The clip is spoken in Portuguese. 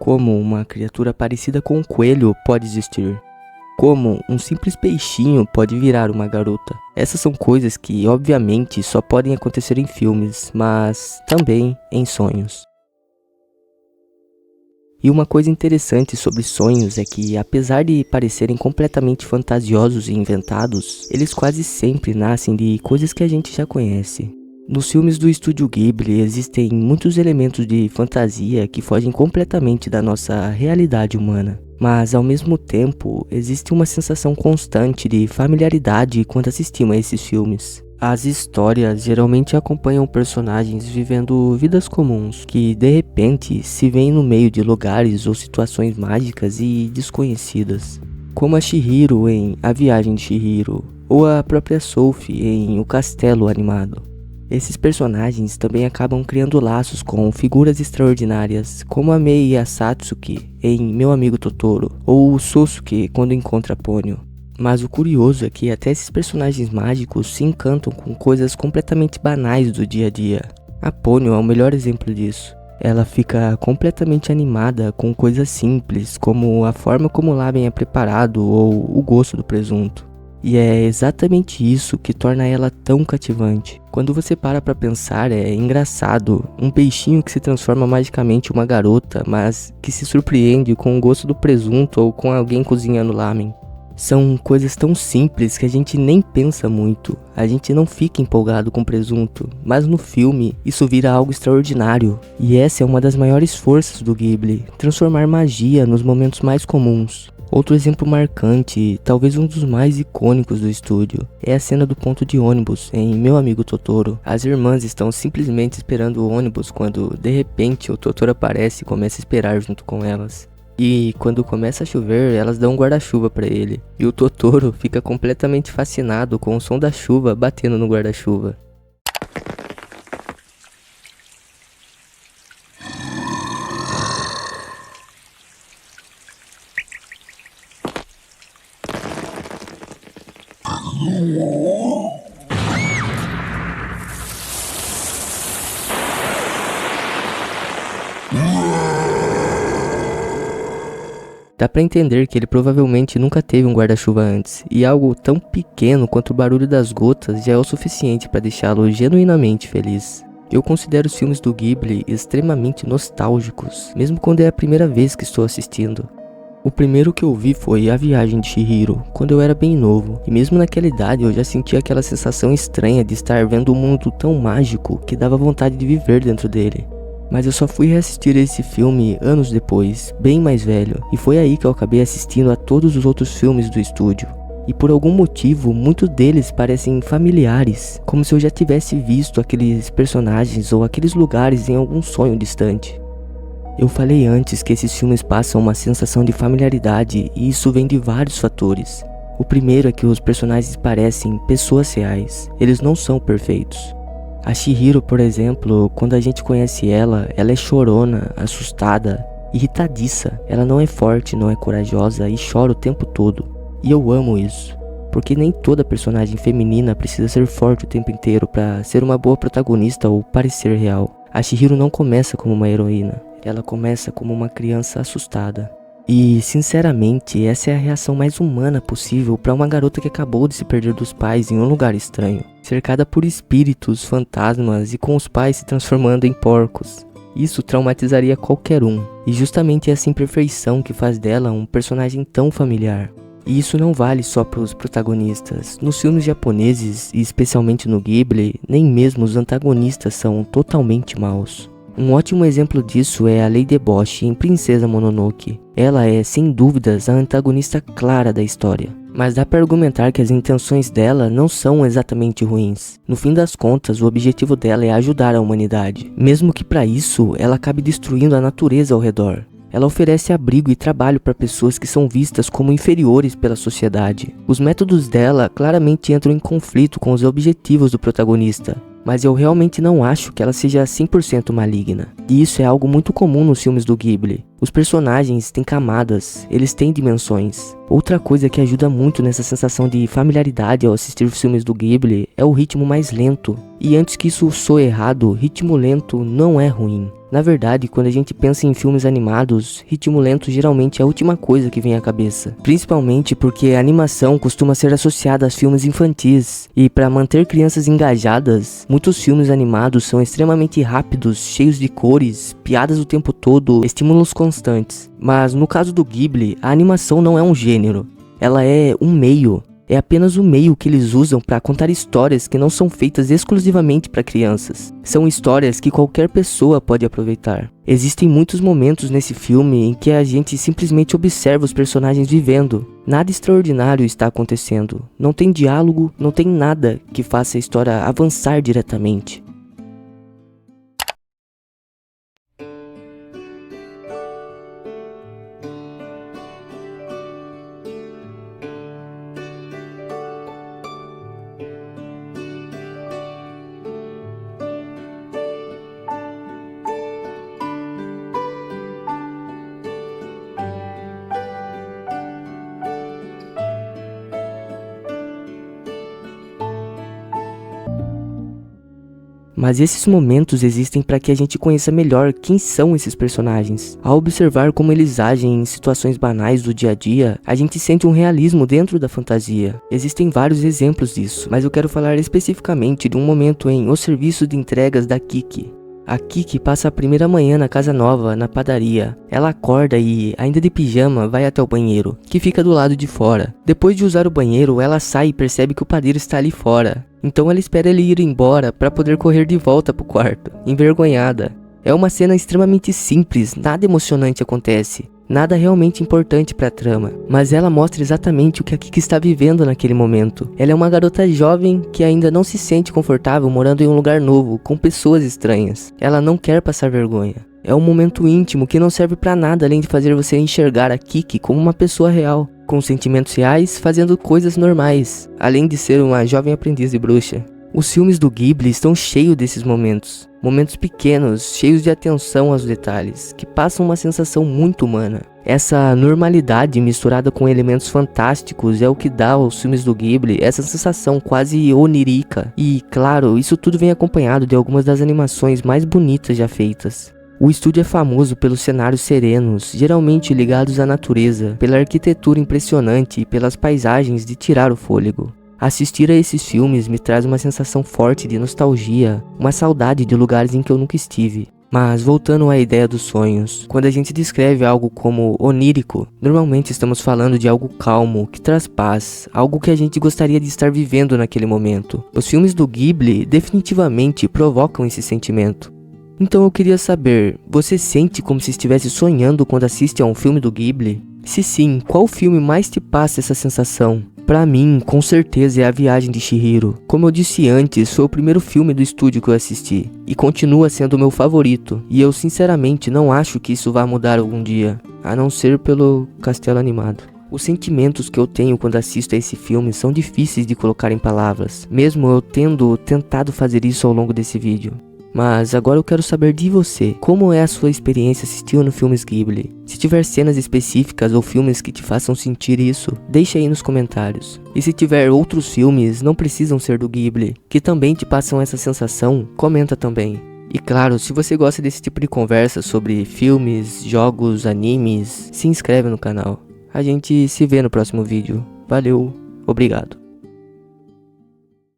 Como uma criatura parecida com um coelho pode existir? Como um simples peixinho pode virar uma garota? Essas são coisas que, obviamente, só podem acontecer em filmes, mas também em sonhos. E uma coisa interessante sobre sonhos é que, apesar de parecerem completamente fantasiosos e inventados, eles quase sempre nascem de coisas que a gente já conhece. Nos filmes do estúdio Ghibli existem muitos elementos de fantasia que fogem completamente da nossa realidade humana. Mas, ao mesmo tempo, existe uma sensação constante de familiaridade quando assistimos a esses filmes. As histórias geralmente acompanham personagens vivendo vidas comuns, que de repente se veem no meio de lugares ou situações mágicas e desconhecidas. Como a Chihiro em A Viagem de Chihiro, ou a própria Sophie em O Castelo Animado. Esses personagens também acabam criando laços com figuras extraordinárias, como a Mei e a Satsuki em Meu Amigo Totoro, ou o Sosuke quando encontra Ponyo. Mas o curioso é que até esses personagens mágicos se encantam com coisas completamente banais do dia a dia. A Ponyo é o melhor exemplo disso. Ela fica completamente animada com coisas simples, como a forma como o lamen é preparado ou o gosto do presunto. E é exatamente isso que torna ela tão cativante. Quando você para pra pensar, é engraçado. Um peixinho que se transforma magicamente em uma garota, mas que se surpreende com o gosto do presunto ou com alguém cozinhando lamen. São coisas tão simples que a gente nem pensa muito. A gente não fica empolgado com presunto, mas no filme isso vira algo extraordinário. E essa é uma das maiores forças do Ghibli, transformar magia nos momentos mais comuns. Outro exemplo marcante, talvez um dos mais icônicos do estúdio, é a cena do ponto de ônibus em Meu Amigo Totoro. As irmãs estão simplesmente esperando o ônibus quando, de repente, o Totoro aparece e começa a esperar junto com elas. E quando começa a chover, elas dão um guarda-chuva pra ele. E o Totoro fica completamente fascinado com o som da chuva batendo no guarda-chuva. Dá pra entender que ele provavelmente nunca teve um guarda-chuva antes, e algo tão pequeno quanto o barulho das gotas já é o suficiente para deixá-lo genuinamente feliz. Eu considero os filmes do Ghibli extremamente nostálgicos, mesmo quando é a primeira vez que estou assistindo. O primeiro que eu vi foi A Viagem de Chihiro, quando eu era bem novo, e mesmo naquela idade eu já sentia aquela sensação estranha de estar vendo um mundo tão mágico que dava vontade de viver dentro dele. Mas eu só fui reassistir esse filme anos depois, bem mais velho, e foi aí que eu acabei assistindo a todos os outros filmes do estúdio. E por algum motivo, muitos deles parecem familiares, como se eu já tivesse visto aqueles personagens ou aqueles lugares em algum sonho distante. Eu falei antes que esses filmes passam uma sensação de familiaridade e isso vem de vários fatores. O primeiro é que os personagens parecem pessoas reais, eles não são perfeitos. A Chihiro, por exemplo, quando a gente conhece ela é chorona, assustada, irritadiça. Ela não é forte, não é corajosa e chora o tempo todo. E eu amo isso, porque nem toda personagem feminina precisa ser forte o tempo inteiro para ser uma boa protagonista ou parecer real. A Chihiro não começa como uma heroína, ela começa como uma criança assustada. E, sinceramente, essa é a reação mais humana possível para uma garota que acabou de se perder dos pais em um lugar estranho, cercada por espíritos, fantasmas e com os pais se transformando em porcos. Isso traumatizaria qualquer um, e justamente essa imperfeição que faz dela um personagem tão familiar. E isso não vale só para os protagonistas. Nos filmes japoneses, e especialmente no Ghibli, nem mesmo os antagonistas são totalmente maus. Um ótimo exemplo disso é a Lei Deboche em Princesa Mononoke. Ela é, sem dúvidas, a antagonista clara da história. Mas dá para argumentar que as intenções dela não são exatamente ruins. No fim das contas, o objetivo dela é ajudar a humanidade. Mesmo que para isso, ela acabe destruindo a natureza ao redor. Ela oferece abrigo e trabalho para pessoas que são vistas como inferiores pela sociedade. Os métodos dela claramente entram em conflito com os objetivos do protagonista. Mas eu realmente não acho que ela seja 100% maligna. E isso é algo muito comum nos filmes do Ghibli. Os personagens têm camadas, eles têm dimensões. Outra coisa que ajuda muito nessa sensação de familiaridade ao assistir os filmes do Ghibli é o ritmo mais lento. E antes que isso soe errado, ritmo lento não é ruim. Na verdade, quando a gente pensa em filmes animados, ritmo lento geralmente é a última coisa que vem à cabeça. Principalmente porque a animação costuma ser associada a filmes infantis. E para manter crianças engajadas, muitos filmes animados são extremamente rápidos, cheios de cores, piadas o tempo todo, estímulos constantes. Mas no caso do Ghibli, a animação não é um gênero. Ela é um meio. É apenas o meio que eles usam para contar histórias que não são feitas exclusivamente para crianças. São histórias que qualquer pessoa pode aproveitar. Existem muitos momentos nesse filme em que a gente simplesmente observa os personagens vivendo. Nada extraordinário está acontecendo. Não tem diálogo, não tem nada que faça a história avançar diretamente. Mas esses momentos existem para que a gente conheça melhor quem são esses personagens. Ao observar como eles agem em situações banais do dia a dia, a gente sente um realismo dentro da fantasia. Existem vários exemplos disso, mas eu quero falar especificamente de um momento em O Serviço de Entregas da Kiki. A Kiki passa a primeira manhã na casa nova, na padaria. Ela acorda e, ainda de pijama, vai até o banheiro, que fica do lado de fora. Depois de usar o banheiro, ela sai e percebe que o padeiro está ali fora. Então ela espera ele ir embora para poder correr de volta pro quarto, envergonhada. É uma cena extremamente simples, nada emocionante acontece. Nada realmente importante para a trama, mas ela mostra exatamente o que a Kiki está vivendo naquele momento. Ela é uma garota jovem que ainda não se sente confortável morando em um lugar novo, com pessoas estranhas. Ela não quer passar vergonha. É um momento íntimo que não serve para nada além de fazer você enxergar a Kiki como uma pessoa real, com sentimentos reais, fazendo coisas normais, além de ser uma jovem aprendiz de bruxa. Os filmes do Ghibli estão cheios desses momentos. Momentos pequenos, cheios de atenção aos detalhes, que passam uma sensação muito humana. Essa normalidade misturada com elementos fantásticos é o que dá aos filmes do Ghibli essa sensação quase onírica. E, claro, isso tudo vem acompanhado de algumas das animações mais bonitas já feitas. O estúdio é famoso pelos cenários serenos, geralmente ligados à natureza, pela arquitetura impressionante e pelas paisagens de tirar o fôlego. Assistir a esses filmes me traz uma sensação forte de nostalgia, uma saudade de lugares em que eu nunca estive. Mas voltando à ideia dos sonhos, quando a gente descreve algo como onírico, normalmente estamos falando de algo calmo, que traz paz, algo que a gente gostaria de estar vivendo naquele momento. Os filmes do Ghibli definitivamente provocam esse sentimento. Então eu queria saber, você sente como se estivesse sonhando quando assiste a um filme do Ghibli? Se sim, qual filme mais te passa essa sensação? Pra mim, com certeza é A Viagem de Chihiro. Como eu disse antes, foi o primeiro filme do estúdio que eu assisti, e continua sendo o meu favorito, e eu sinceramente não acho que isso vá mudar algum dia, a não ser pelo castelo animado. Os sentimentos que eu tenho quando assisto a esse filme são difíceis de colocar em palavras, mesmo eu tendo tentado fazer isso ao longo desse vídeo. Mas agora eu quero saber de você, como é a sua experiência assistindo filmes Ghibli? Se tiver cenas específicas ou filmes que te façam sentir isso, deixa aí nos comentários. E se tiver outros filmes, não precisam ser do Ghibli, que também te passam essa sensação, comenta também. E claro, se você gosta desse tipo de conversa sobre filmes, jogos, animes, se inscreve no canal. A gente se vê no próximo vídeo. Valeu, obrigado.